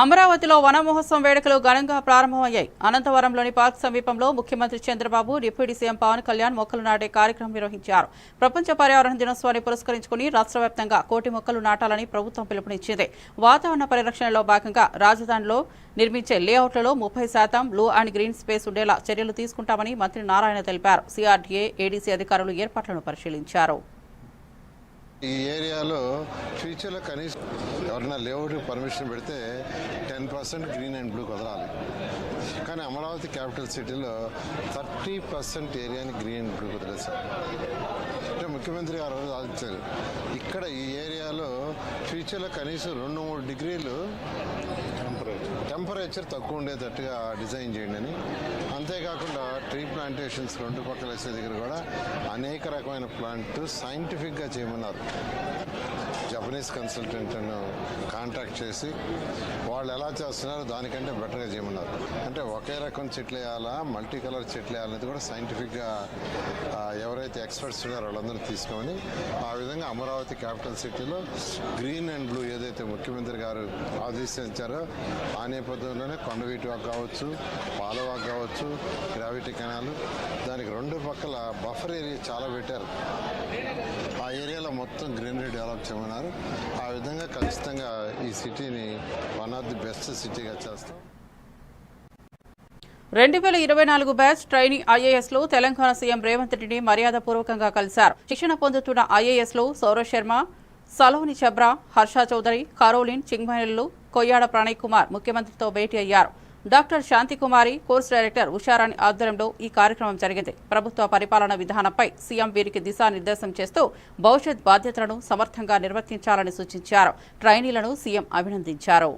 అమరావతిలో వన మహోత్సవం వేడుకలు ఘనంగా ప్రారంభమయ్యాయి. అనంతవరంలోని పార్క్ సమీపంలో ముఖ్యమంత్రి చంద్రబాబు, డిప్యూటీ సీఎం పవన్ కళ్యాణ్ మొక్కలు నాటే కార్యక్రమం నిర్వహించారు. ప్రపంచ పర్యావరణ దినోత్సవాన్ని పురస్కరించుకుని రాష్ట్ర వ్యాప్తంగా 1 కోటి మొక్కలు నాటాలని ప్రభుత్వం పిలుపునిచ్చింది. వాతావరణ పరిరక్షణలో భాగంగా రాజధానిలో నిర్మించే లేఅవుట్లలో 30% బ్లూ అండ్ గ్రీన్ స్పేస్ ఉండేలా చర్యలు తీసుకుంటామని మంత్రి నారాయణ తెలిపారు. సిఆర్డీఏ, ఏడీసీ అధికారులు ఏర్పాట్లను పరిశీలించారు. ఈ ఏరియాలో ఫ్యూచర్లో కనీసం ఎవరైనా లేఅవుట్ పర్మిషన్ పెడితే 10% గ్రీన్ అండ్ బ్లూ కుదరాలి. కానీ అమరావతి క్యాపిటల్ సిటీలో 30% ఏరియాని గ్రీన్ అండ్ బ్లూ కుదరేశారు. అంటే ముఖ్యమంత్రి గారు ఆలోచించారు, ఇక్కడ ఈ ఏరియాలో ఫ్యూచర్లో కనీసం 2-3 డిగ్రీలు టెంపరేచర్ తక్కువ ఉండేటట్టుగా డిజైన్ చేయండి అని. అంతేకాకుండా ట్రీ ప్లాంటేషన్స్ 2 పక్కల వేసే దగ్గర కూడా అనేక రకమైన ప్లాంట్ సైంటిఫిక్గా చేయమన్నారు. జపనీస్ కన్సల్టెంట్ను కాంటాక్ట్ చేసి వాళ్ళు ఎలా చేస్తున్నారో దానికంటే బెటర్గా చేయమన్నారు. అంటే ఒకే రకం చెట్లు వేయాలా, మల్టీ కలర్ చెట్లు వేయాలనేది కూడా సైంటిఫిక్గా ఎవరైతే ఎక్స్పర్ట్స్ ఉన్నారో వాళ్ళందరూ తీసుకోమని ఆ విధంగా అమరావతి క్యాపిటల్ సిటీలో గ్రీన్ అండ్ బ్లూ ఏదైతే ముఖ్యమంత్రి గారు ఆదేశించారో ఆ నేపథ్యంలోనే కొండవీటి వాక్ కావచ్చు, పాలవాక్ కావచ్చు, గ్రావిటీ కెనాల్, దానికి 2 పక్కల బఫర్ ఏరియా చాలా పెట్టారు. ఆ ఏరియాలో మొత్తం గ్రీనరీ డెవలప్ చేయమన్నారు. ఆ విధంగా ఖచ్చితంగా ఈ సిటీని వన్ ఆఫ్ ది బెస్ట్ సిటీగా చేస్తాం. 2024 బ్యాచ్ ట్రైనీ ఐఏఎస్లు తెలంగాణ సీఎం రేవంత్ రెడ్డిని మర్యాదపూర్వకంగా కలిశారు. శిక్షణ పొందుతున్న ఐఏఎస్లు సౌరవ్ శర్మ, సలోని చబ్రా, హర్ష చౌదరి, కరోలిన్ చింగ్మనేలు, కొయ్యాడ ప్రణయ్ కుమార్ ముఖ్యమంత్రితో భేటీ అయ్యారు. Doctor Santhi Kumari, course director Usharani ఆధ్వర్యంలో ఈ కార్యక్రమం జరిగింది. ప్రభుత్వ పరిపాలన విధానంపై సీఎం వీరికి దిశానిర్దేశం చేస్తూ భవిష్యత్ బాధ్యతలను సమర్థంగా నిర్వర్తించాలని సూచించారు. ట్రైనీలను సీఎం అభినందించారు.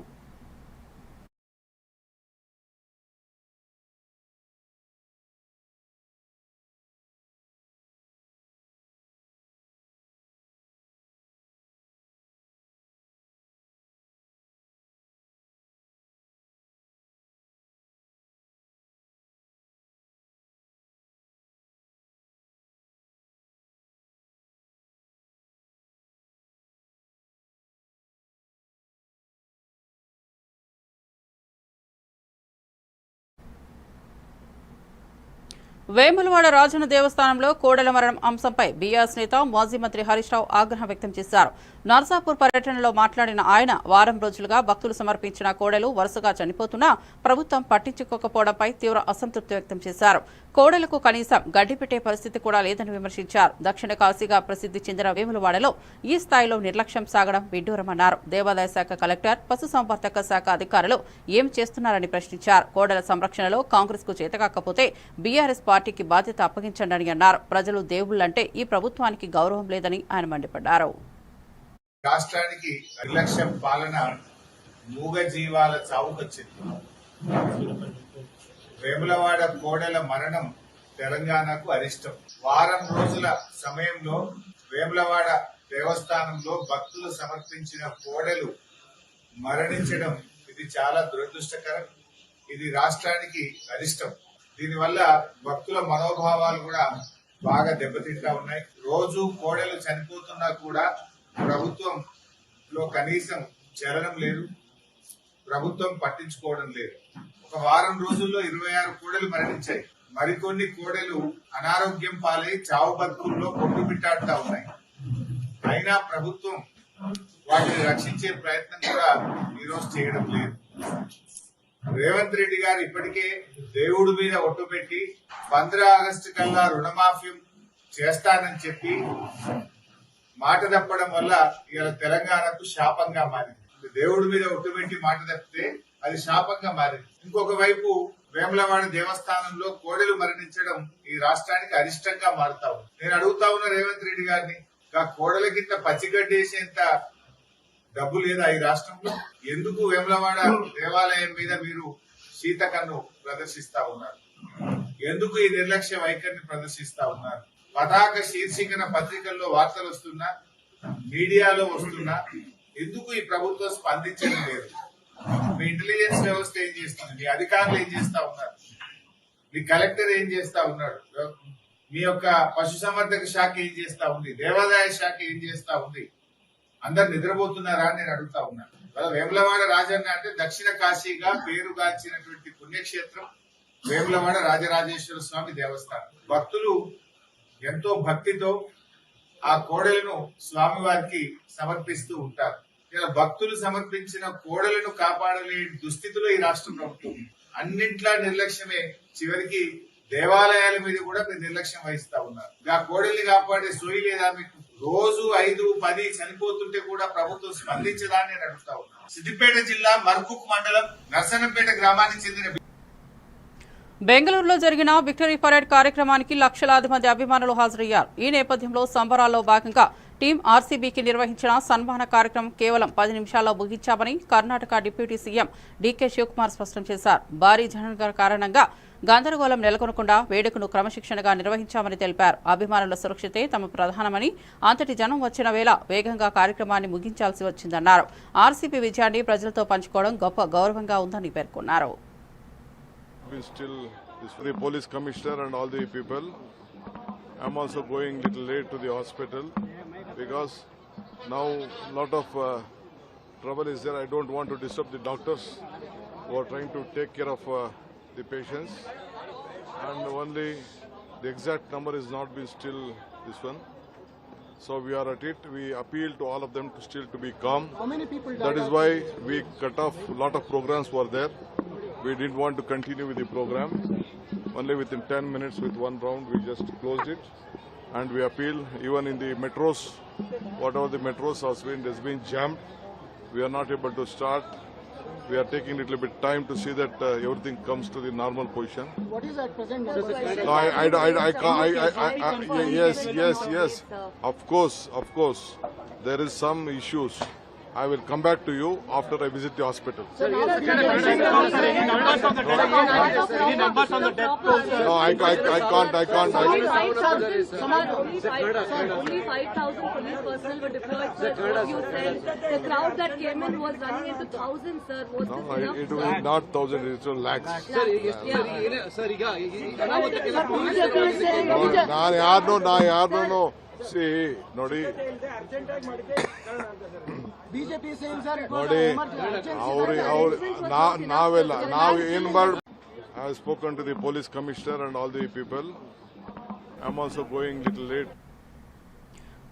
వేములవాడ రాజన్న దేవస్థానంలో కోడెల మరణం అంశంపై బీఆర్ఎస్ నేత మాజీ మంత్రి హరీష్ రావు ఆగ్రహం వ్యక్తం చేశారు. నర్సాపూర్ పర్యటనలో మాట్లాడిన ఆయన వారం రోజులుగా భక్తులు సమర్పించిన కోడెలు వరుసగా చనిపోతున్నా ప్రభుత్వం పట్టించుకోకపోవడంపై తీవ్ర అసంతృప్తి వ్యక్తం చేశారు. కోడెలకు కనీసం గడ్డి పెట్టే పరిస్థితి కూడా లేదని విమర్శించారు. దక్షిణ కాశీగా ప్రసిద్ధి చెందిన వేములవాడలో ఈ స్థాయిలో నిర్లక్ష్యం సాగడం విడ్డూరమన్నారు. దేవాదాయ శాఖ కలెక్టర్, పశుసంవర్ధక శాఖ అధికారులు ఏం చేస్తున్నారని ప్రశ్నించారు. కోడెల సంరక్షణలో కాంగ్రెస్ కు చేతకాకపోతే బీఆర్ఎస్ పార్టీకి బాధ్యత అప్పగించండి అన్నారు. ప్రజలు దేవుళ్లంటే ఈ ప్రభుత్వానికి గౌరవం లేదని ఆయన మండిపడ్డారు. రాష్ట్రానికి నిర్లక్ష్యం పాలన మూగ జీవాల చావుకొచ్చింది. వేములవాడ కోడెల మరణం తెలంగాణకు అరిష్టం. వారం రోజుల సమయంలో వేములవాడ దేవస్థానంలో భక్తులు సమర్పించిన కోడెలు మరణించడం ఇది చాలా దురదృష్టకరం. ఇది రాష్ట్రానికి అరిష్టం. దీనివల్ల భక్తుల మనోభావాలు కూడా బాగా దెబ్బతింటా ఉన్నాయి. రోజు కోడెలు చనిపోతున్నా కూడా ప్రభుత్వంలో కనీసం చలనం లేదు, ప్రభుత్వం పట్టించుకోవడం లేదు. ఒక వారం రోజుల్లో 26 కోడెలు మరణించాయి. మరికొన్ని కోడెలు అనారోగ్యం పాలై చావు బతుకుల్లో కొట్టుమిట్టాడుతా ఉన్నాయి. అయినా ప్రభుత్వం వాటిని రక్షించే ప్రయత్నం కూడా ఈరోజు చేయడం లేదు. రేవంత్ రెడ్డి గారు ఇప్పటికే దేవుడి మీద ఒట్టు పెట్టి 15 ఆగస్టు కల్లా రుణమాఫీ చేస్తానని చెప్పి మాట తప్పడం వల్ల ఇవాళ తెలంగాణకు శాపంగా మారింది. దేవుడి మీద ఒట్టు పెట్టి మాట తప్పితే అది శాపంగా మారింది. ఇంకొక వైపు వేములవాడ దేవస్థానంలో కోడెలు మరణించడం ఈ రాష్ట్రానికి అరిష్టంగా మారుతా ఉంది. నేను అడుగుతా ఉన్న రేవంత్ రెడ్డి గారిని, కోడల కింద పచ్చిగడ్డేసేంత డబ్బు లేదా ఈ రాష్ట్రంలో? ఎందుకు వేములవాడ దేవాలయం మీద మీరు శీతకన్ను ప్రదర్శిస్తా ఉన్నారు? ఎందుకు ఈ నిర్లక్ష్య వైఖరిని ప్రదర్శిస్తా ఉన్నారు? పతాక శీర్షికన పత్రికల్లో వార్తలు వస్తున్నా, మీడియాలో వస్తున్నా, ఎందుకు ఈ ప్రభుత్వం స్పందించడం లేదు? మీ ఇంటెలిజెన్స్ వ్యవస్థ ఏం చేస్తుంది? మీ అధికారులు ఏం చేస్తా ఉన్నారు? మీ కలెక్టర్ ఏం చేస్తా ఉన్నాడు? మీ యొక్క పశుసంవర్ధక శాఖ ఏం చేస్తా ఉంది? దేవాదాయ శాఖ ఏం చేస్తా ఉంది? అందరు నిద్రపోతున్నారా అని నేను అడుగుతా ఉన్నాను. వేములవాడ రాజన్న అంటే దక్షిణ కాశీగా పేరుగాంచినటువంటి పుణ్యక్షేత్రం వేములవాడ రాజరాజేశ్వర స్వామి దేవస్థానం. భక్తులు ఎంతో భక్తితో ఆ కోడలను స్వామివారికి సమర్పిస్తూ ఉంటారు. ఇలా భక్తులు సమర్పించిన కోడలను కాపాడలేని దుస్థితిలో ఈ రాష్ట్ర ప్రభుత్వం అన్నింట్లా నిర్లక్ష్యమే. చివరికి దేవాలయాల మీద కూడా మీరు నిర్లక్ష్యం వహిస్తా ఉన్నారు. ఆ కోడల్ని కాపాడే సోయి లేదా మీకు? రోజు 5-10 చనిపోతుంటే కూడా ప్రభుత్వం స్పందించదాన్ని నేను అడుగుతా ఉన్నాను. సిద్దిపేట జిల్లా మర్కుక్ మండలం నర్సనంపేట గ్రామానికి చెందిన బెంగళూరులో జరిగిన విక్టరీ పరేడ్ కార్యక్రమానికి లక్షలాది మంది అభిమానులు హాజరయ్యారు. ఈ నేపథ్యంలో సంబరాల్లో భాగంగా టీం ఆర్సీబీకి నిర్వహించిన సన్మాన కార్యక్రమం కేవలం 10 నిమిషాల్లో ముగించామని కర్ణాటక డిప్యూటీ సీఎం డీకే శివకుమార్ స్పష్టం చేశారు. భారీ జనం కారణంగా గందరగోళం నెలకొనకుండా వేడుకను క్రమశిక్షణగా నిర్వహించామని తెలిపారు. అభిమానుల సురక్షతే తమ ప్రధానమని, అంతటి జనం వచ్చిన వేళ వేగంగా కార్యక్రమాన్ని ముగించాల్సి వచ్చిందన్నారు. ఆర్సీబీ విజయాన్ని ప్రజలతో పంచుకోవడం గొప్ప గౌరవంగా ఉందని పేర్కొన్నారు. Still, the police commissioner and all the people. I'm also going little late to the hospital because now lot of trouble is there. I don't want to disturb the doctors who are trying to take care of the patients, and only the exact number is not been still this one. So we are at it. We appeal to all of them to still to be calm. How many people died? That is why we cut off. Lot of programs were there. We didn't want to continue with the program. Only within 10 minutes with one round we just closed it. And we appeal even in the metros, whatever the metros has been jammed. We are not able to start. We are taking a little bit time to see that everything comes to the normal position. What is at present number? Yes. Of course. There is some issues. I will come back to you after I visit the hospital. Any numbers on the death toll? No, I can't. Only 5,000 police personnel were deployed, sir. You said the crowd that came in was running into thousands, sir. Was No, this enough? it was not thousands, it was lakhs. ನಾ ಯಾರನ್ನೂ C ನೋಡಿ BJP is saying, sir, it was ನೋಡಿ an emergency. ನಾವು ಏನ್ ಮಾಡಿ I have spoken to the police commissioner and all the people. I'm also going little late.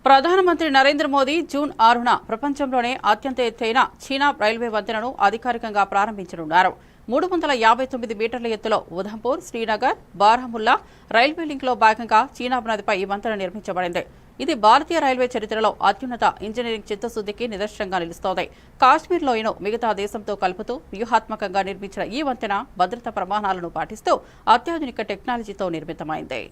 ప్రధానమంత్రి Narendra Modi June 6న ప్రపంచంలోనే అత్యంత ఎత్తైన చీనా రైల్వే వంతెనను అధికారికంగా ప్రారంభించనున్నారు. 359 మీటర్ల ఎత్తులో ఉధంపూర్, శ్రీనగర్, బారాముల్లా రైల్వే లింక్లో భాగంగా చీనా నదిపై ఈ వంతెన నిర్మించబడింది. ఇది భారతీయ రైల్వే చరిత్రలో అత్యున్నత ఇంజనీరింగ్ చిత్తశుద్ధికి నిదర్శనంగా నిలుస్తోంది. కాశ్మీర్ లోయను మిగతా దేశంతో కలుపుతూ వ్యూహాత్మకంగా నిర్మించిన ఈ వంతెన భద్రతా ప్రమాణాలను పాటిస్తూ అత్యాధునిక టెక్నాలజీతో నిర్మితమైంది.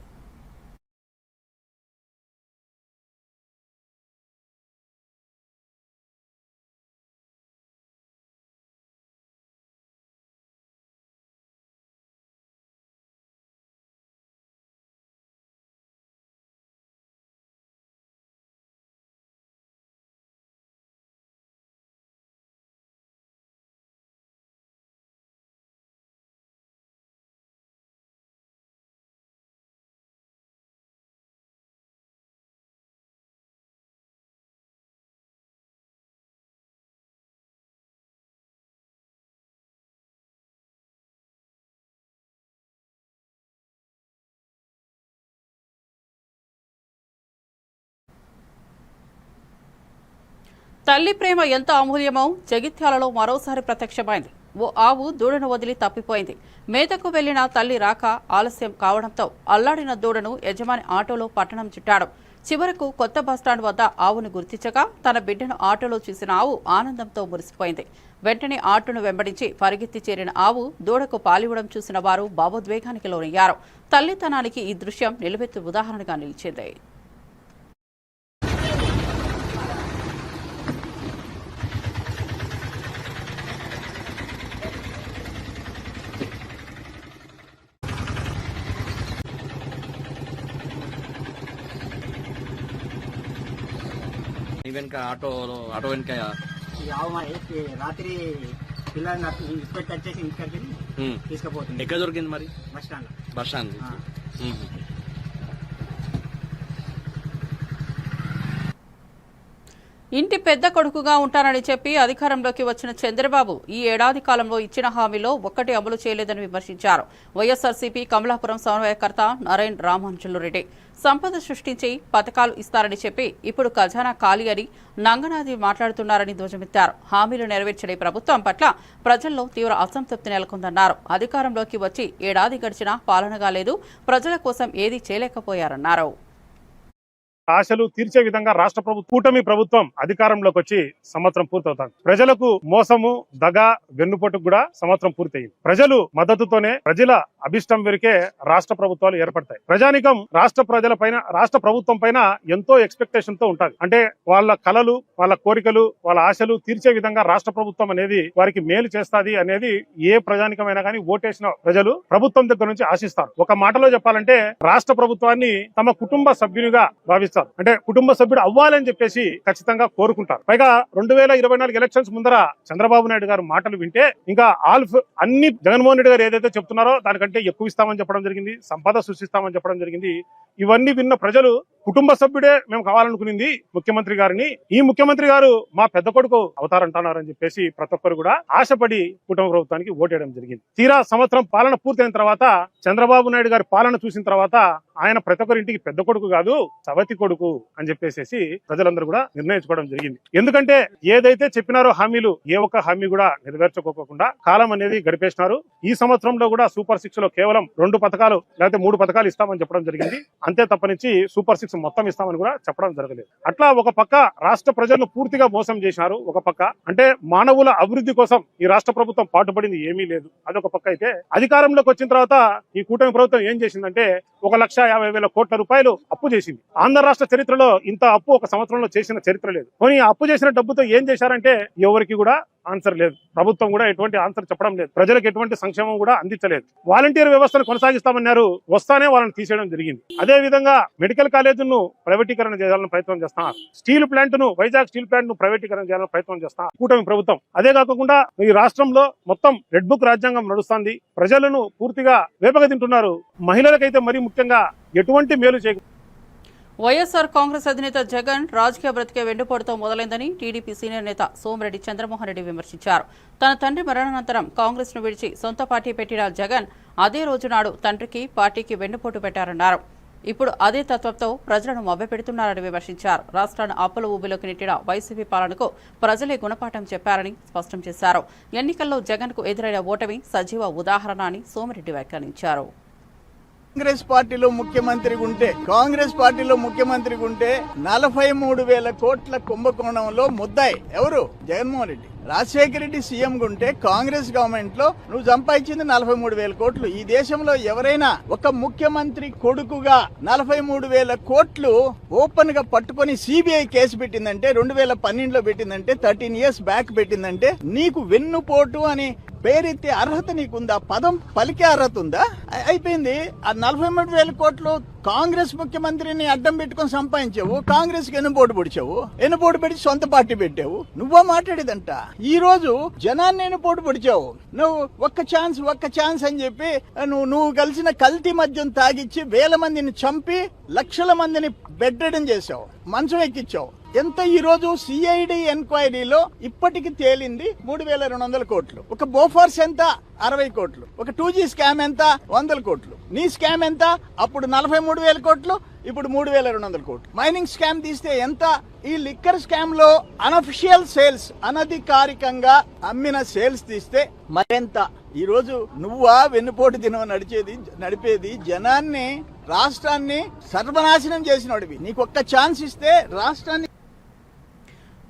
తల్లి ప్రేమ ఎంత అమూల్యమో జగిత్యాలలో మరోసారి ప్రత్యక్షమైంది. ఓ ఆవు దూడను వదిలి తప్పిపోయింది. మేతకు వెళ్లిన తల్లి రాక ఆలస్యం కావడంతో అల్లాడిన దూడను యజమాని ఆటోలో పట్టణం చుట్టాడు. చివరకు కొత్త బస్టాండ్ వద్ద ఆవును గుర్తించగా తన బిడ్డను ఆటోలో చూసిన ఆవు ఆనందంతో మురిసిపోయింది. వెంటనే ఆటోను వెంబడించి పరిగెత్తి చేరిన ఆవు దూడకు పాలివ్వడం చూసిన వారు భావోద్వేగానికి లోనయ్యారు. తల్లితనానికి ఈ దృశ్యం నిలువెత్తు ఉదాహరణగా నిలిచింది. వెనక ఆటో వెనక రాత్రి పిల్లల్ని ఇప్పటికి వచ్చేసి ఇక్కడికి తీసుకుపోతుంది. ఎక్కడ దొరికింది మరి? Bus stand. ఇంటి పెద్ద కొడుకుగా ఉంటానని చెప్పి అధికారంలోకి వచ్చిన చంద్రబాబు ఈ ఏడాది కాలంలో ఇచ్చిన హామీలో ఒక్కటి అమలు చేయలేదని విమర్శించారు. వైఎస్ఆర్సీపీ కమలాపురం సమన్వయకర్త నారాయణ రామాంజులు రెడ్డి సంపద సృష్టించి పథకాలు ఇస్తారని చెప్పి ఇప్పుడు ఖజానా ఖాళీ అని నంగనాది మాట్లాడుతున్నారని ధ్వజమెత్తారు. హామీలు నెరవేర్చని ప్రభుత్వం పట్ల ప్రజల్లో తీవ్ర అసంతృప్తి నెలకొందన్నారు. అధికారంలోకి వచ్చి ఏడాది గడిచినా పాలనగా లేదు, ప్రజల కోసం ఏదీ చేయలేకపోయారన్నారు. ఆశలు తీర్చే విధంగా రాష్ట్ర కూటమి ప్రభుత్వం అధికారంలోకి వచ్చి సంవత్సరం పూర్తవుతారు. ప్రజలకు మోసము, దగ, వెన్నుపోటుకు కూడా సంవత్సరం పూర్తయింది. ప్రజలు మద్దతుతోనే ప్రజల అభిష్టం మేరకే రాష్ట్ర ప్రభుత్వాలు ఏర్పడతాయి. ప్రజానికం రాష్ట్ర ప్రభుత్వం పైన ఎంతో ఎక్స్పెక్టేషన్ తో ఉంటుంది. అంటే వాళ్ళ కలలు, వాళ్ళ కోరికలు, వాళ్ళ ఆశలు తీర్చే విధంగా రాష్ట్ర ప్రభుత్వం అనేది వారికి మేలు చేస్తాది అనేది ఏ ప్రజానికమైనా కానీ ఓటేసిన ప్రజలు ప్రభుత్వం దగ్గర నుంచి ఆశిస్తారు. ఒక మాటలో చెప్పాలంటే రాష్ట్ర ప్రభుత్వాన్ని తమ కుటుంబ సభ్యునిగా భావిస్తారు. అంటే కుటుంబ సభ్యుడు అవ్వాలని చెప్పేసి ఖచ్చితంగా కోరుకుంటారు. పైగా 2024 ఎలక్షన్స్ ముందర చంద్రబాబు నాయుడు గారు మాటలు వింటే ఇంకా అన్ని జగన్మోహన్ రెడ్డి గారు ఏదైతే చెప్తున్నారో దానికంటే ఎక్కువ ఇస్తామని చెప్పడం జరిగింది, సంపద సృష్టిస్తామని చెప్పడం జరిగింది. ఇవన్నీ విన్న ప్రజలు కుటుంబ సభ్యుడే మేము కావాలనుకునింది ముఖ్యమంత్రి గారిని, ఈ ముఖ్యమంత్రి గారు మా పెద్ద కొడుకు అవతారంటున్నారని చెప్పేసి ప్రతి ఒక్కరు కూడా ఆశపడి కుటుంబ ప్రభుత్వానికి ఓటేయడం జరిగింది. తీరా సంవత్సరం పాలన పూర్తయిన తర్వాత చంద్రబాబు నాయుడు గారి పాలన చూసిన తర్వాత ఆయన ప్రతి ఒక్కరింటికి పెద్ద కొడుకు కాదు, సవతి కొడుకు అని చెప్పేసి ప్రజలందరూ కూడా నిర్ణయించుకోవడం జరిగింది. ఎందుకంటే ఏదైతే చెప్పినారో హామీలు ఏ ఒక్క హామీ కూడా నెరవేర్చుకోకుండా కాలం అనేది గడిపేసినారు. ఈ సంవత్సరంలో కూడా సూపర్ 6 లో కేవలం 2 పథకాలు లేకపోతే 3 పథకాలు ఇస్తామని చెప్పడం జరిగింది. అంతే తప్పనించి సూపర్ 6 మొత్తం ఇస్తామని కూడా చెప్పడం జరగలేదు. అట్లా ఒక పక్క రాష్ట్ర ప్రజలను పూర్తిగా మోసం చేసినారు. ఒక పక్క అంటే మానవుల అభివృద్ధి కోసం ఈ రాష్ట్ర ప్రభుత్వం పాటుపడింది ఏమీ లేదు. అదొక పక్క అయితే అధికారంలోకి వచ్చిన తర్వాత ఈ కూటమి ప్రభుత్వం ఏం చేసిందంటే 1,50,000 కోట్ల రూపాయలు అప్పు చేసింది. ఆంధ్ర రాష్ట్ర చరిత్రలో ఇంత అప్పు ఒక సంవత్సరంలో చేసిన చరిత్ర లేదు. కానీ అప్పు చేసిన డబ్బుతో ఏం చేశారంటే ఎవరికి కూడా ఆన్సర్ లేదు. ప్రభుత్వం కూడా ఎటువంటి ఆన్సర్ చెప్పడం లేదు. ప్రజలకు ఎటువంటి సంక్షేమం కూడా అందించలేదు. వాలంటీర్ వ్యవస్థను కొనసాగిస్తామన్నారు, వస్తానే వాళ్ళని తీసేయడం జరిగింది. అదే విధంగా మెడికల్ కాలేజీలను ప్రైవేటీకరణ చేయాలని ప్రయత్నం చేస్తున్నారు. స్టీల్ ప్లాంట్ ను, వైజాగ్ స్టీల్ ప్లాంట్ ను ప్రైవేటీకరణ చేయాలని ప్రయత్నం చేస్తున్నారు కూటమి ప్రభుత్వం. అదే కాకుండా ఈ రాష్ట్రంలో మొత్తం రెడ్ బుక్ రాజ్యాంగం నడుస్తుంది. ప్రజలను పూర్తిగా వేపగా తింటున్నారు. మహిళలకైతే మరీ ముఖ్యంగా ఎటువంటి మేలు చేయ వైఎస్ఆర్ కాంగ్రెస్ అధినేత జగన్ రాజకీయ బ్రతికే వెండిపోటుతో మొదలైందని టీడీపీ సీనియర్ నేత సోమిరెడ్డి చంద్రమోహన్ రెడ్డి విమర్శించారు. తన తండ్రి మరణానంతరం కాంగ్రెస్ ను విడిచి సొంత పార్టీ పెట్టిన జగన్ అదే రోజు నాడు తండ్రికి పార్టీకి వెన్నుపోటు పెట్టారన్నారు. ఇప్పుడు అదే తత్వంతో ప్రజలను మభ్యపెడుతున్నారని విమర్శించారు. రాష్ట్రాన్ని అప్పుల ఊబిలోకి నెట్టిన వైసీపీ పాలనకు ప్రజలే గుణపాఠం చెప్పారని స్పష్టం చేశారు. ఎన్నికల్లో జగన్ కు ఎదురైన ఓటమి సజీవ ఉదాహరణ అని సోమిరెడ్డి వ్యాఖ్యానించారు. కాంగ్రెస్ పార్టీలో ముఖ్యమంత్రిగా ఉంటే 43,000 కోట్ల కుంభకోణంలో ముద్దాయి ఎవరు? జగన్మోహన్ రెడ్డి. రాజశేఖర రెడ్డి సీఎం ఉంటే కాంగ్రెస్ గవర్నమెంట్ లో నువ్వు సంపాదించింది 43,000 కోట్లు. ఈ దేశంలో ఎవరైనా ఒక ముఖ్యమంత్రి కొడుకుగా 43,000 కోట్లు ఓపెన్ గా పట్టుకొని సిబిఐ కేసు పెట్టిందంటే 2012లో పెట్టిందంటే 13 ఇయర్స్ బ్యాక్ పెట్టిందంటే నీకు వెన్నుపోటు అని పేరెత్తే అర్హత నీకుందా? పదం పలికే అర్హత ఉందా? అయిపోయింది. ఆ 43,000 కోట్లు కాంగ్రెస్ ముఖ్యమంత్రిని అడ్డం పెట్టుకుని సంపాదించావు. కాంగ్రెస్ కి ఎన్నుపోటు పొడిచి సొంత పార్టీ పెట్టావు. నువ్వో మాట్లాడేదంట. ఈ రోజు జనాన్ని ఎన్నుపోటు పొడిచావు. నువ్వు ఒక్క ఛాన్స్ అని చెప్పి నువ్వు కలిసిన కల్తీ మద్యం తాగిచ్చి 1,000 మందిని చంపి లక్షల మందిని బెడ్ రిడన్ చేశావు, మంచం ఎక్కించావు. ఎంత ఈ రోజు సిఐడి ఎంక్వైరీలో ఇప్పటికి తేలింది 3,200 కోట్లు. ఒక బోఫార్స్ ఎంత? 60 కోట్లు. ఒక 2G స్కామ్ ఎంత? 100 కోట్లు. నీ స్కామ్ ఎంత? అప్పుడు 43,000 కోట్లు, ఇప్పుడు 3,200 కోట్లు. మైనింగ్ స్కామ్ తీస్తే ఎంత? ఈ లిక్కర్ స్కామ్ లో అనఫిషియల్ సేల్స్, అనధికారికంగా అమ్మిన సేల్స్ తీస్తే మరెంత? ఈ రోజు నువ్వా వెన్నుపోటు దినం నడిపేది జనాన్ని, రాష్ట్రాన్ని సర్వనాశనం చేసినోడివి. నీకు ఒక్క ఛాన్స్ ఇస్తే రాష్ట్రాన్ని.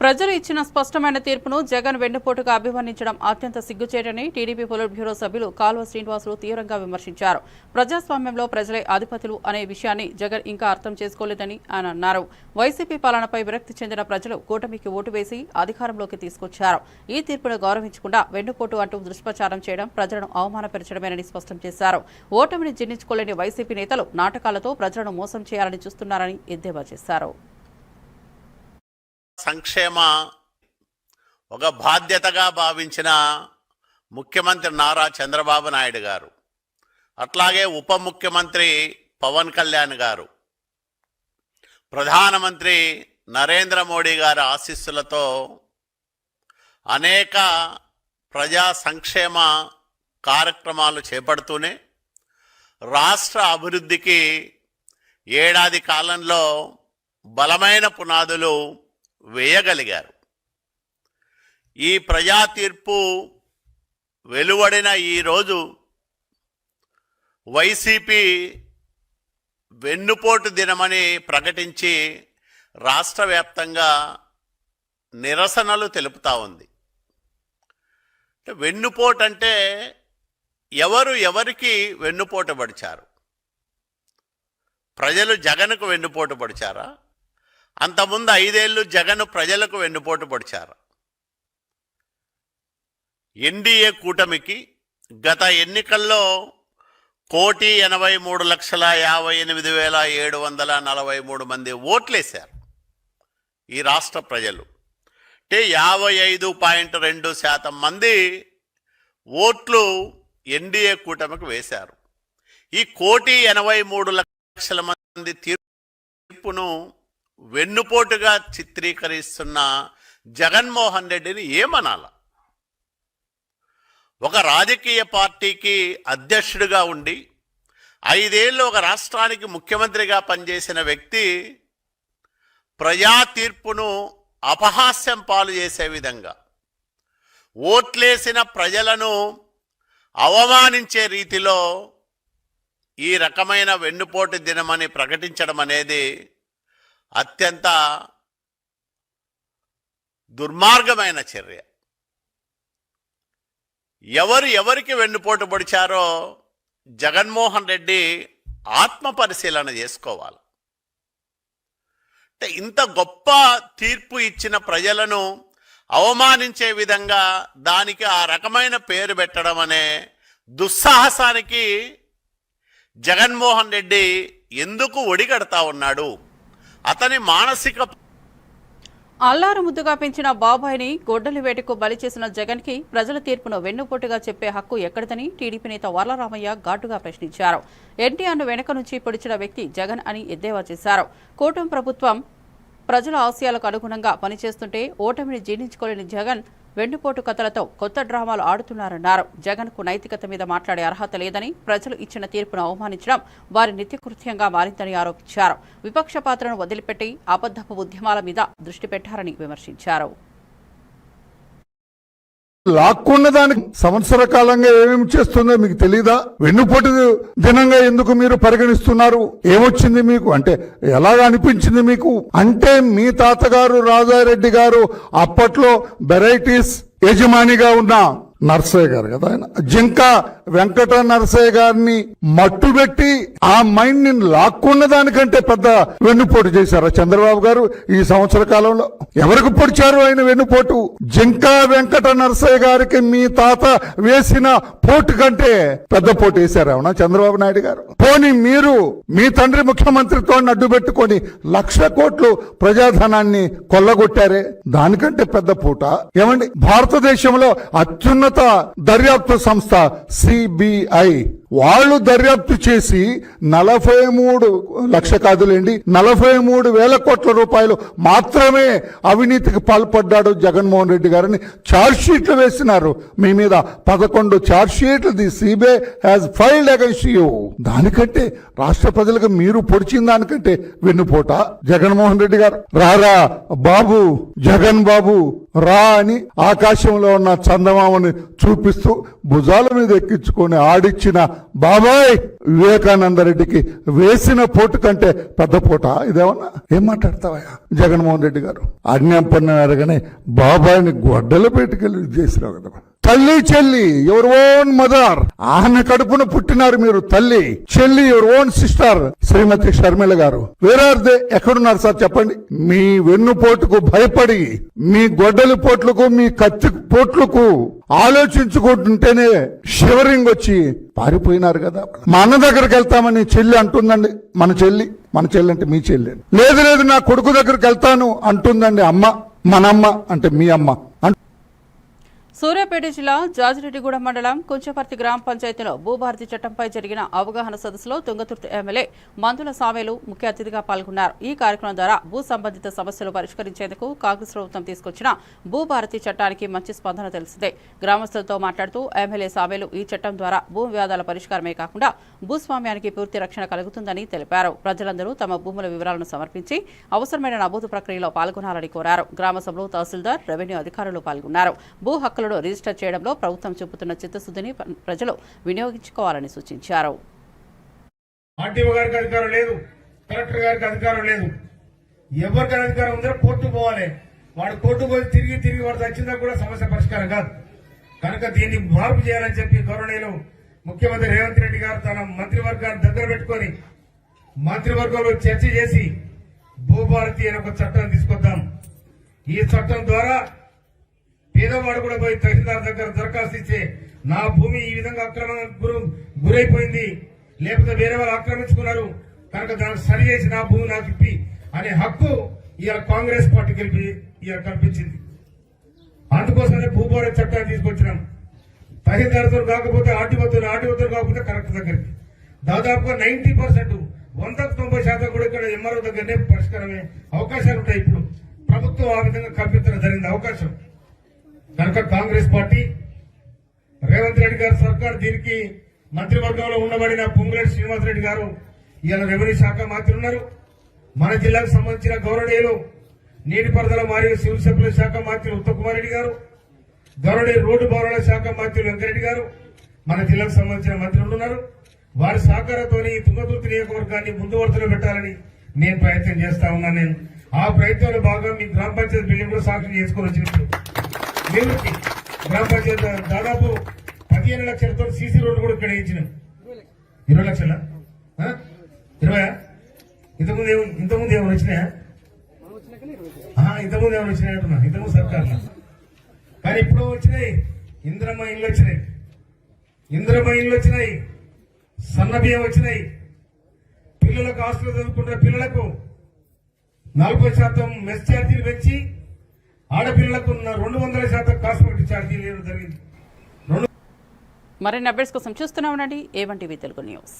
ప్రజలు ఇచ్చిన స్పష్టమైన తీర్పును జగన్ వెన్నుపోటుగా అభివర్ణించడం అత్యంత సిగ్గుచేటని టీడీపీ పొలిట్ బ్యూరో సభ్యులు కాల్వ శ్రీనివాసులు తీవ్రంగా విమర్శించారు. ప్రజాస్వామ్యంలో ప్రజలే అధిపతులు అనే విషయాన్ని జగన్ ఇంకా అర్థం చేసుకోలేదని ఆయన అన్నారు. వైసీపీ పాలనపై విరక్తి చెందిన ప్రజలు కూటమికి ఓటు వేసి అధికారంలోకి తీసుకొచ్చారు. ఈ తీర్పును గౌరవించకుండా వెన్నుపోటు అంటూ దుష్ప్రచారం చేయడం ప్రజలను అవమానపరచడమేనని స్పష్టం చేశారు. ఓటమిని జీర్ణించుకోలేని వైసీపీ నేతలు నాటకాలతో ప్రజలను మోసం చేయాలని చూస్తున్నారని ఎద్దేవా చేశారు. సంక్షేమ ఒక బాధ్యతగా భావించిన ముఖ్యమంత్రి నారా చంద్రబాబు నాయుడు గారు, అట్లాగే ఉప ముఖ్యమంత్రి పవన్ కళ్యాణ్ గారు, ప్రధానమంత్రి నరేంద్ర మోడీ గారి ఆశీస్సులతో అనేక ప్రజా సంక్షేమ కార్యక్రమాలు చేపడుతూనే రాష్ట్ర అభివృద్ధికి ఏడాది కాలంలో బలమైన పునాదులు వేయగలిగారు. ఈ ప్రజా తీర్పు వెలువడిన ఈరోజు వైసీపీ వెన్నుపోటు దినమని ప్రకటించి రాష్ట్ర వ్యాప్తంగా నిరసనలు తెలుపుతా ఉంది. వెన్నుపోటు అంటే ఎవరికి వెన్నుపోటు పడిచారు? ప్రజలు జగన్కు వెన్నుపోటు పడిచారా? అంతకుముందు 5 ఏళ్ళు జగన్ ప్రజలకు వెన్నుపోటు పడిచారా? ఎన్డీఏ కూటమికి గత ఎన్నికల్లో 1,83,58,743 మంది ఓట్లేశారు ఈ రాష్ట్ర ప్రజలు. అంటే 55.2% మంది ఓట్లు ఎన్డీఏ కూటమికి వేశారు. ఈ 1,83,00,000 మంది తీర్పును వెన్నుపోటుగా చిత్రీకరిస్తున్న జగన్మోహన్ రెడ్డిని ఏమనాల? ఒక రాజకీయ పార్టీకి అధ్యక్షుడిగా ఉండి 5 ఏళ్ళు ఒక రాష్ట్రానికి ముఖ్యమంత్రిగా పనిచేసిన వ్యక్తి ప్రజా తీర్పును అపహాస్యం పాలు చేసే విధంగా, ఓట్లేసిన ప్రజలను అవమానించే రీతిలో ఈ రకమైన వెన్నుపోటు దినమని ప్రకటించడం అనేది అత్యంత దుర్మార్గమైన చర్య. ఎవరికి వెన్నుపోటు పొడిచారో జగన్మోహన్ రెడ్డి ఆత్మ పరిశీలన చేసుకోవాలి. అంటే ఇంత గొప్ప తీర్పు ఇచ్చిన ప్రజలను అవమానించే విధంగా దానికి ఆ రకమైన పేరు పెట్టడం అనే దుస్సాహసానికి జగన్మోహన్ రెడ్డి ఎందుకు ఒడిగడతా ఉన్నాడు? అతని మానసిక అల్లారు ముద్దుగా పెంచిన బాబాయిని గొడ్డలి వేటకు బలి చేసిన జగన్ కి ప్రజల తీర్పును వెన్నుపోటుగా చెప్పే హక్కు ఎక్కడిదని టీడీపీ నేత వర్లరామయ్య ఘాటుగా ప్రశ్నించారు. ఎన్టీఆర్ను వెనక నుంచి పొడిచిన వ్యక్తి జగన్ అని ఎద్దేవా చేశారు. కూటమి ప్రభుత్వం ప్రజల ఆశయాలకు అనుగుణంగా పనిచేస్తుంటే ఓటమిని జీర్ణించుకోలేని జగన్ వెన్నుపోటు కథలతో కొత్త డ్రామాలు ఆడుతున్నారన్నారు. జగన్ కు నైతికత మీద మాట్లాడే అర్హత లేదని, ప్రజలు ఇచ్చిన తీర్పును అవమానించడం వారి నిత్యకృత్యంగా మారిందని ఆరోపించారు. విపక్ష పాత్రను వదిలిపెట్టి అబద్ధపు ఉద్యమాల మీద దృష్టి పెట్టారని విమర్శించారు. లాక్కున్న దానికి సంవత్సర కాలంగా ఏమేమి చేస్తుందో మీకు తెలీదా? వెన్నుపోటు దినంగా ఎందుకు మీరు పరిగణిస్తున్నారు? ఏమొచ్చింది మీకు? అంటే ఎలాగ అనిపించింది మీకు? అంటే మీ తాతగారు రాజారెడ్డి గారు అప్పట్లో వెరైటీస్ యజమానిగా ఉన్న నర్సయ్య గారు కదా, ఆయన జింక వెంకట నర్సయ్య గారిని మట్టుబెట్టి ఆ మైండ్ ని లాక్కున్న దానికంటే పెద్ద వెన్నుపోటు చేశారా చంద్రబాబు గారు ఈ సంవత్సర కాలంలో? ఎవరికి పొడిచారు ఆయన వెన్నుపోటు? జింక వెంకట నర్సయ్య గారికి మీ తాత వేసిన పోటు కంటే పెద్ద పోటు వేశారు అవునా చంద్రబాబు నాయుడు గారు? పోనీ మీరు మీ తండ్రి ముఖ్యమంత్రితో అడ్డు పెట్టుకొని 1,00,000 కోట్లు ప్రజాధనాన్ని కొల్లగొట్టారే, దానికంటే పెద్ద పూట ఏమండి? భారతదేశంలో అత్యున్నత దర్యాప్తు సంస్థ సిబిఐ వాళ్ళు దర్యాప్తు చేసి 43 లక్ష కాదులేండి 43,000 కోట్ల రూపాయలు మాత్రమే అవినీతికి పాల్పడ్డాడు జగన్మోహన్ రెడ్డి గారిని ఛార్జ్ షీట్లు వేసినారు. మీ మీద 11 ఛార్జ్ షీట్లు the CBI has filed against you. దానికంటే రాష్ట్ర ప్రజలకు మీరు పొడిచిన దానికంటే వెన్నుపోట జగన్మోహన్ రెడ్డి గారు? రారా బాబు జగన్ బాబు రా అని ఆకాశంలో ఉన్న చందమామని చూపిస్తూ భుజాల మీద ఎక్కించుకొని ఆడిచ్చిన బాబాయ్ వివేకానంద రెడ్డికి వేసిన పోటు కంటే పెద్ద పోట ఇదేమన్నా? ఏం మాట్లాడతావా జగన్మోహన్ రెడ్డి గారు? అన్యం పన్ను అరగనే బాబాయిని గొడ్డలు పెట్టుకెళ్ళి చేసినావు కదా. తల్లి చెల్లి యువర్ ఓన్ మదర్, ఆమె కడుపున పుట్టినారు మీరు. తల్లి చెల్లి యువర్ ఓన్ సిస్టర్ శ్రీమతి షర్మిల గారు. వేరార్దే ఎక్కడున్నారు సార్ చెప్పండి? మీ వెన్నుపోటుకు భయపడి, మీ గొడ్డలి పోట్లకు, మీ కత్తి పోట్లకు ఆలోచించుకుంటుంటేనే షివరింగ్ వచ్చి పారిపోయినారు కదా. మా అన్న దగ్గరికి వెళ్తామని చెల్లి అంటుందండి. మన చెల్లి అంటే మీ చెల్లి. లేదు నా కొడుకు దగ్గరికి వెళ్తాను అంటుందండి అమ్మ. మనమ్మ అంటే మీ అమ్మ. సూర్యాపేట జిల్లా జాజిరెడ్డిగూడెం మండలం కుంచపర్తి గ్రామ పంచాయతీలో భూభారతి చట్టంపై జరిగిన అవగాహన సదస్సులో తుంగతుర్తి ఎమ్మెల్యే మందుల సామేలు ముఖ్య అతిథిగా పాల్గొన్నారు. ఈ కార్యక్రమం ద్వారా భూ సంబంధిత సమస్యలు పరిష్కరించేందుకు కాంగ్రెస్ ప్రభుత్వం తీసుకొచ్చిన భూభారతి చట్టానికి మంచి స్పందన తెలిసిందే. గ్రామస్తులతో మాట్లాడుతూ ఎమ్మెల్యే సామేలు ఈ చట్టం ద్వారా భూ వివాదాల పరిష్కారమే కాకుండా భూస్వామ్యానికి పూర్తి రక్షణ కలుగుతుందని తెలిపారు. ప్రజలందరూ తమ భూముల వివరాలను సమర్పించి అవసరమైన నమోదు ప్రక్రియలో పాల్గొనాలని కోరారు. గ్రామ సభలో తహసీల్దార్, రెవెన్యూ అధికారులు పాల్గొన్నారు. భూ హక్కులను రిజిస్టర్ చేయడంలో ప్రభుత్వం చూపుతున్న చిత్తశుద్ధిని ప్రజలు వినియోగించుకోవాలని సూచించారు. ఆర్టీఓ గారికి అధికారం లేదు, కలెక్టర్ గారికి అధికారం లేదు. ఎవరికైనా అధికారం ఉందో కోర్టు పోవాలి. వాడు కోర్టు పోయి తిరిగి వాడు వచ్చిందా కూడా సమస్య పరిష్కారం కాదు. కనుక దీన్ని మార్పు చేయాలని చెప్పి గౌరవనీయులు ముఖ్యమంత్రి రేవంత్ రెడ్డి గారు తన మంత్రివర్గాన్ని దగ్గర పెట్టుకుని మంత్రివర్గంలో చర్చ చేసి భూభారతి అనే ఒక చట్టాన్ని తీసుకొద్దాం. ఈ చట్టం ద్వారా పేదవాడు కూడా పోయి తహసీల్దార్ దగ్గర దరఖాస్తు ఇచ్చే నా భూమి ఈ విధంగా గురైపోయింది, లేకపోతే వేరే వాళ్ళు ఆక్రమించుకున్నారు కనుక దానికి సరి చేసి నా భూమి నాకు ఇప్పి అనే హక్కు ఇవాళ కాంగ్రెస్ పార్టీ కల్పించింది. అందుకోసమే భూభారతి చట్టాన్ని తీసుకొచ్చినాం. తహసీల్దార్తో కాకపోతే ఆర్టీఓతో కాకపోతే కలెక్టర్ దగ్గరికి దాదాపుగా 90%, 190% కూడా ఇక్కడ ఎంఆర్ఓ దగ్గరనే పరిష్కారమే అవకాశాలు ఉంటాయి. ఇప్పుడు ప్రభుత్వం ఆ విధంగా కల్పించడం జరిగింది అవకాశం. కనుక కాంగ్రెస్ పార్టీ, రేవంత్ రెడ్డి గారి సర్కార్ దీనికి మంత్రివర్గంలో ఉండబడిన పొంగులేటి శ్రీనివాసరెడ్డి గారు ఇవాళ రెవెన్యూ శాఖ మంత్రి ఉన్నారు. మన జిల్లాకు సంబంధించిన గౌరవనీయులు నీటిపారుదల మరియు సివిల్ సప్లై శాఖ మంత్రి ఉత్తమ్ కుమార్ రెడ్డి గారు, గౌరవనీయులు రోడ్డు భవనాల శాఖ మంత్రి వెంకరెడ్డి గారు మన జిల్లాకు సంబంధించిన మంత్రులు ఉన్నారు. వారి సహకారంతో తుంగతుర్తి నియోజకవర్గాన్ని ముందు వరుసలో పెట్టాలని నేను ప్రయత్నం చేస్తా ఉన్నాను. ఆ ప్రయత్నంలో భాగంగా మీ గ్రామ పంచాయతీ బిల్డింగ్ కూడా సాక్షి చేసుకొని వచ్చినప్పుడు దేవుడికి గ్రామ పంచాయతీ దాదాపు 15 లక్షలతో సీసీ రోడ్డు కూడా ఇక్కడ ఇచ్చినాం. 20 లక్షల 20 ఇంతకుముందు ఏమైనా వచ్చినాయా? ఇంతకుముందు ఏమైనా వచ్చినాయి అంటున్నా, ఇంతకుముందు సర్కార్లో. కానీ ఇప్పుడు వచ్చినాయి ఇంద్రమ్మ ఇళ్ళు వచ్చినాయి, సన్న బియ్యం వచ్చినాయి. పిల్లలకు హాస్టల్ చదువుకుంటున్న పిల్లలకు 40% మెస్ ఛార్జీలు పెంచి ఆడపిల్లలకు 200% కాస్మెటిక్ ఛార్జీలు వేయడం జరిగింది. మరిన్ని అప్డేట్స్ కోసం చూస్తూనే ఉండండి A1 టీవీ తెలుగు న్యూస్.